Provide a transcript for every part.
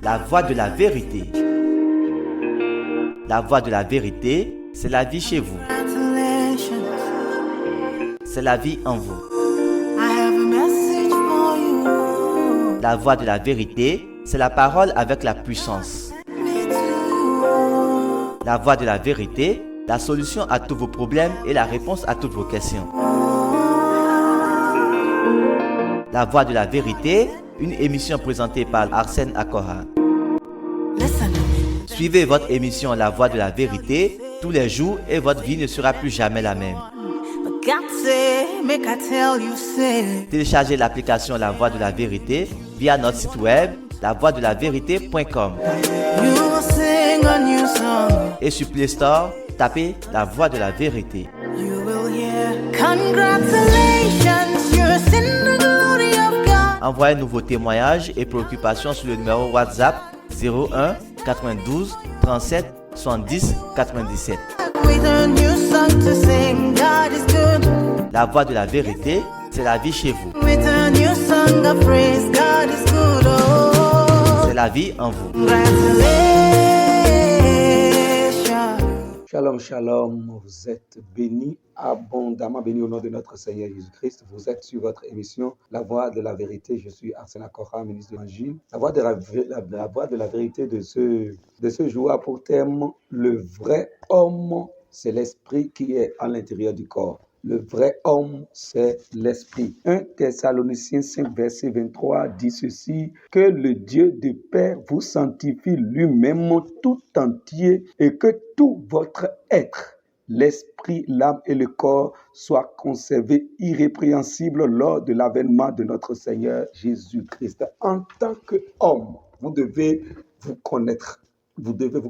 La voie de la vérité. La voie de la vérité, c'est la vie chez vous. C'est la vie en vous. La voie de la vérité, c'est la parole avec la puissance. La voie de la vérité, la solution à tous vos problèmes et la réponse à toutes vos questions. La voie de la vérité, une émission présentée par Arsène Akora. Suivez votre émission La Voie de la Vérité tous les jours et votre vie ne sera plus jamais la même. Téléchargez l'application La Voie de la Vérité via notre site web lavoidelavérité.com. Et sur Play Store, tapez La Voie de la Vérité. Envoyez-nous vos témoignages et préoccupations sur le numéro WhatsApp 01 92 37 70 97. La voie de la vérité, c'est la vie chez vous. C'est la vie en vous. Shalom, shalom, vous êtes bénis, abondamment bénis au nom de notre Seigneur Jésus-Christ. Vous êtes sur votre émission La Voie de la Vérité. Je suis Arsène Akora, ministre de l'Évangile. La Voie de la Vérité de ce jour a pour thème le vrai homme, c'est l'esprit qui est à l'intérieur du corps. Le vrai homme, c'est l'esprit. 1 Thessaloniciens 5, verset 23 dit ceci, que le Dieu de paix vous sanctifie lui-même tout entier et que tout votre être, l'esprit, l'âme et le corps soient conservés irrépréhensibles lors de l'avènement de notre Seigneur Jésus-Christ. En tant qu'homme, vous devez vous connaître. Vous devez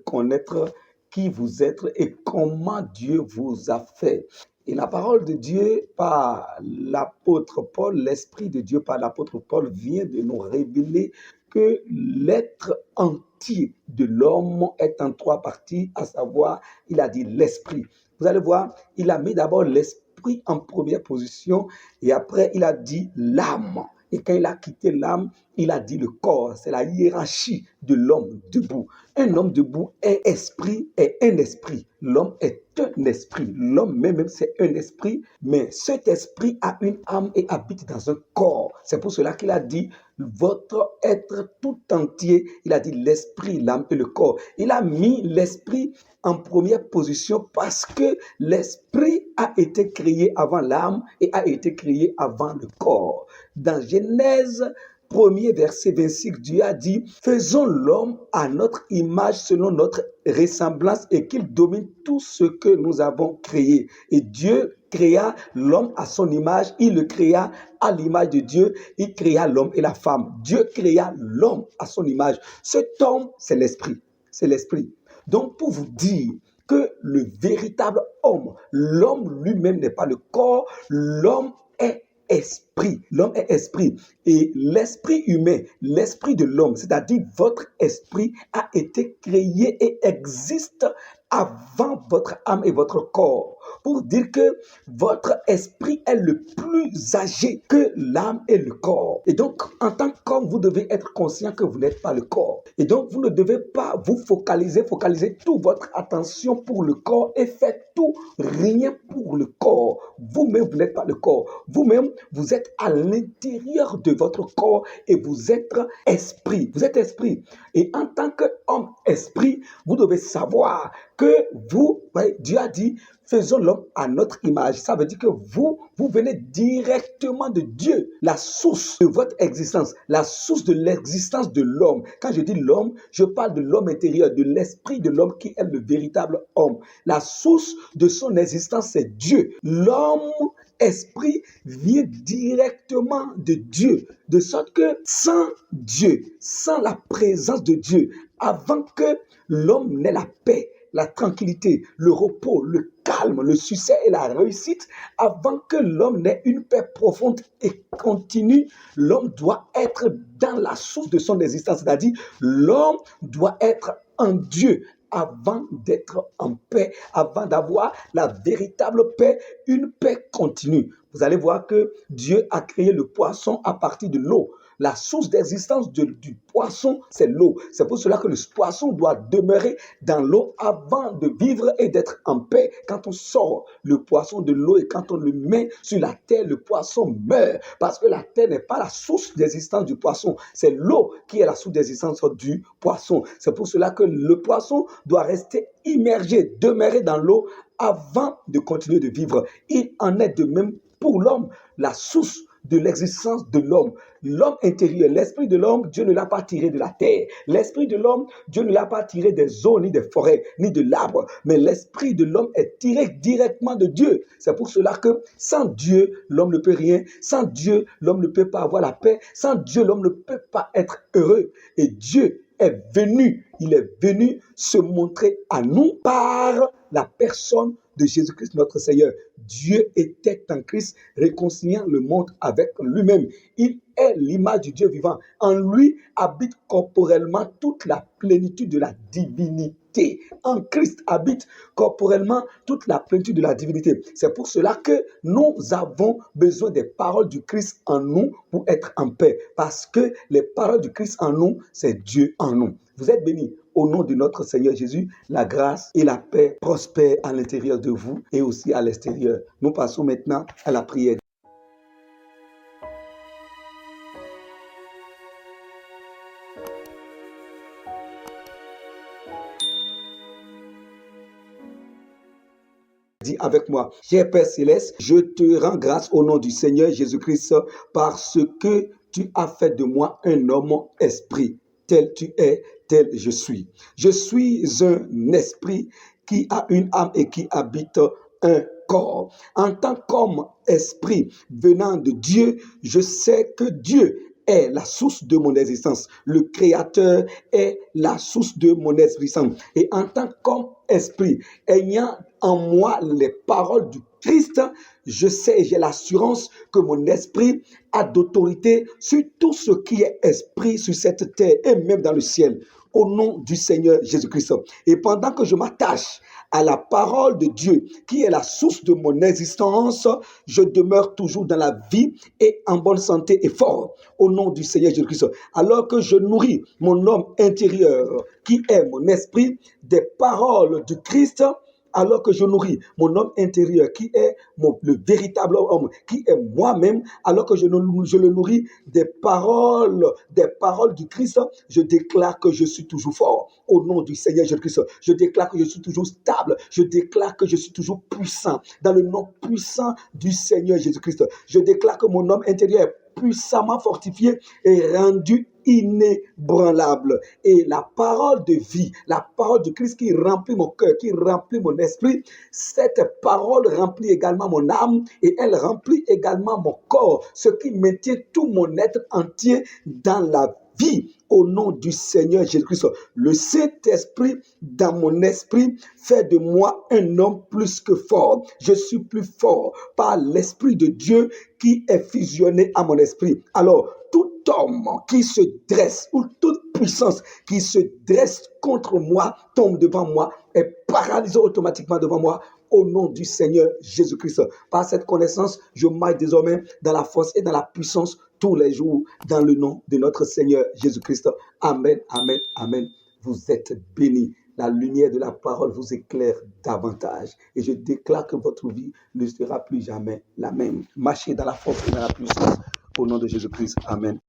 connaître qui vous êtes et comment Dieu vous a fait. Et la parole de Dieu par l'apôtre Paul, l'Esprit de Dieu par l'apôtre Paul vient de nous révéler que l'être entier de l'homme est en trois parties, à savoir, il a dit l'esprit. Vous allez voir, il a mis d'abord l'esprit en première position et après il a dit l'âme. Et quand il a quitté l'âme, il a dit le corps. C'est la hiérarchie de l'homme debout. Un homme debout est esprit, est un esprit. L'homme est un esprit. L'homme même c'est un esprit, mais cet esprit a une âme et habite dans un corps. C'est pour cela qu'il a dit votre être tout entier. Il a dit l'esprit, l'âme et le corps. Il a mis l'esprit en première position parce que l'esprit a été créé avant l'âme et a été créé avant le corps. Dans Genèse 1er verset 26, Dieu a dit « Faisons l'homme à notre image selon notre ressemblance et qu'il domine tout ce que nous avons créé. » Et Dieu créa l'homme à son image, il le créa à l'image de Dieu, il créa l'homme et la femme. Dieu créa l'homme à son image. Cet homme, c'est l'esprit. C'est l'esprit. Donc, pour vous dire que le véritable homme, l'homme lui-même n'est pas le corps, l'homme est esprit. L'homme est esprit. Et l'esprit humain, l'esprit de l'homme, c'est-à-dire votre esprit a été créé et existe avant votre âme et votre corps. Pour dire que votre esprit est le plus âgé que l'âme et le corps. Et donc, en tant qu'homme, vous devez être conscient que vous n'êtes pas le corps. Et donc, vous ne devez pas vous focaliser toute votre attention pour le corps et faites tout, rien pour le corps. Vous-même, vous n'êtes pas le corps. Vous-même, vous êtes à l'intérieur de votre corps et vous êtes esprit. Vous êtes esprit. Et en tant qu'homme esprit, vous devez savoir que vous, Dieu a dit, faisons l'homme à notre image. Ça veut dire que vous venez directement de Dieu, la source de votre existence, la source de l'existence de l'homme. Quand je dis l'homme, je parle de l'homme intérieur, de l'esprit de l'homme qui est le véritable homme. La source de son existence, c'est Dieu. L'homme esprit vient directement de Dieu, de sorte que sans Dieu, sans la présence de Dieu, avant que l'homme n'ait la paix, la tranquillité, le repos, le calme, le succès et la réussite, avant que l'homme n'ait une paix profonde et continue, l'homme doit être dans la source de son existence, c'est-à-dire l'homme doit être en Dieu avant d'être en paix, avant d'avoir la véritable paix, une paix continue. Vous allez voir que Dieu a créé le poisson à partir de l'eau. La source d'existence du poisson, c'est l'eau. C'est pour cela que le poisson doit demeurer dans l'eau avant de vivre et d'être en paix. Quand on sort le poisson de l'eau et quand on le met sur la terre, le poisson meurt. Parce que la terre n'est pas la source d'existence du poisson. C'est l'eau qui est la source d'existence du poisson. C'est pour cela que le poisson doit rester immergé, demeurer dans l'eau avant de continuer de vivre. Il en est de même pour l'homme. La source de l'existence de l'homme. L'homme intérieur, l'esprit de l'homme, Dieu ne l'a pas tiré de la terre. L'esprit de l'homme, Dieu ne l'a pas tiré des eaux, ni des forêts, ni de l'arbre. Mais l'esprit de l'homme est tiré directement de Dieu. C'est pour cela que sans Dieu, l'homme ne peut rien. Sans Dieu, l'homme ne peut pas avoir la paix. Sans Dieu, l'homme ne peut pas être heureux. Et Dieu est venu, il est venu se montrer à nous par la personne de Jésus-Christ notre Seigneur. Dieu était en Christ, réconciliant le monde avec lui-même. Il est l'image du Dieu vivant. En lui habite corporellement toute la plénitude de la divinité. En Christ habite corporellement toute la plénitude de la divinité. C'est pour cela que nous avons besoin des paroles du Christ en nous pour être en paix. Parce que les paroles du Christ en nous, c'est Dieu en nous. Vous êtes bénis. Au nom de notre Seigneur Jésus, la grâce et la paix prospèrent à l'intérieur de vous et aussi à l'extérieur. Nous passons maintenant à la prière. Dis avec moi, cher Père Céleste, je te rends grâce au nom du Seigneur Jésus-Christ parce que tu as fait de moi un homme esprit. Tel tu es, tel je suis. Je suis un esprit qui a une âme et qui habite un corps. En tant qu'homme esprit venant de Dieu, je sais que Dieu est la source de mon existence. Le Créateur est la source de mon existence. Et en tant qu'homme esprit, ayant en moi les paroles du Christ, je sais, j'ai l'assurance que mon esprit a d'autorité sur tout ce qui est esprit sur cette terre et même dans le ciel, au nom du Seigneur Jésus-Christ. Et pendant que je m'attache à la parole de Dieu, qui est la source de mon existence, je demeure toujours dans la vie et en bonne santé et fort, au nom du Seigneur Jésus-Christ. Alors que je nourris mon homme intérieur, qui est mon esprit, des paroles du Christ, alors que je nourris mon homme intérieur qui est le véritable homme, qui est moi-même, alors que je le nourris des paroles du Christ, je déclare que je suis toujours fort au nom du Seigneur Jésus-Christ. Je déclare que je suis toujours stable. Je déclare que je suis toujours puissant dans le nom puissant du Seigneur Jésus-Christ. Je déclare que mon homme intérieur est puissamment fortifié et rendu inébranlable. Et la parole de vie, la parole de Christ qui remplit mon cœur, qui remplit mon esprit, cette parole remplit également mon âme et elle remplit également mon corps, ce qui maintient tout mon être entier dans la vie. Au nom du Seigneur Jésus-Christ, le Saint-Esprit dans mon esprit fait de moi un homme plus que fort. Je suis plus fort par l'Esprit de Dieu qui est fusionné à mon esprit. Alors, tout homme qui se dresse ou toute puissance qui se dresse contre moi, tombe devant moi, est paralysé automatiquement devant moi. Au nom du Seigneur Jésus-Christ. Par cette connaissance, je marche désormais dans la force et dans la puissance tous les jours, dans le nom de notre Seigneur Jésus-Christ. Amen, amen, amen. Vous êtes bénis. La lumière de la parole vous éclaire davantage. Et je déclare que votre vie ne sera plus jamais la même. Marchez dans la force et dans la puissance. Au nom de Jésus-Christ. Amen.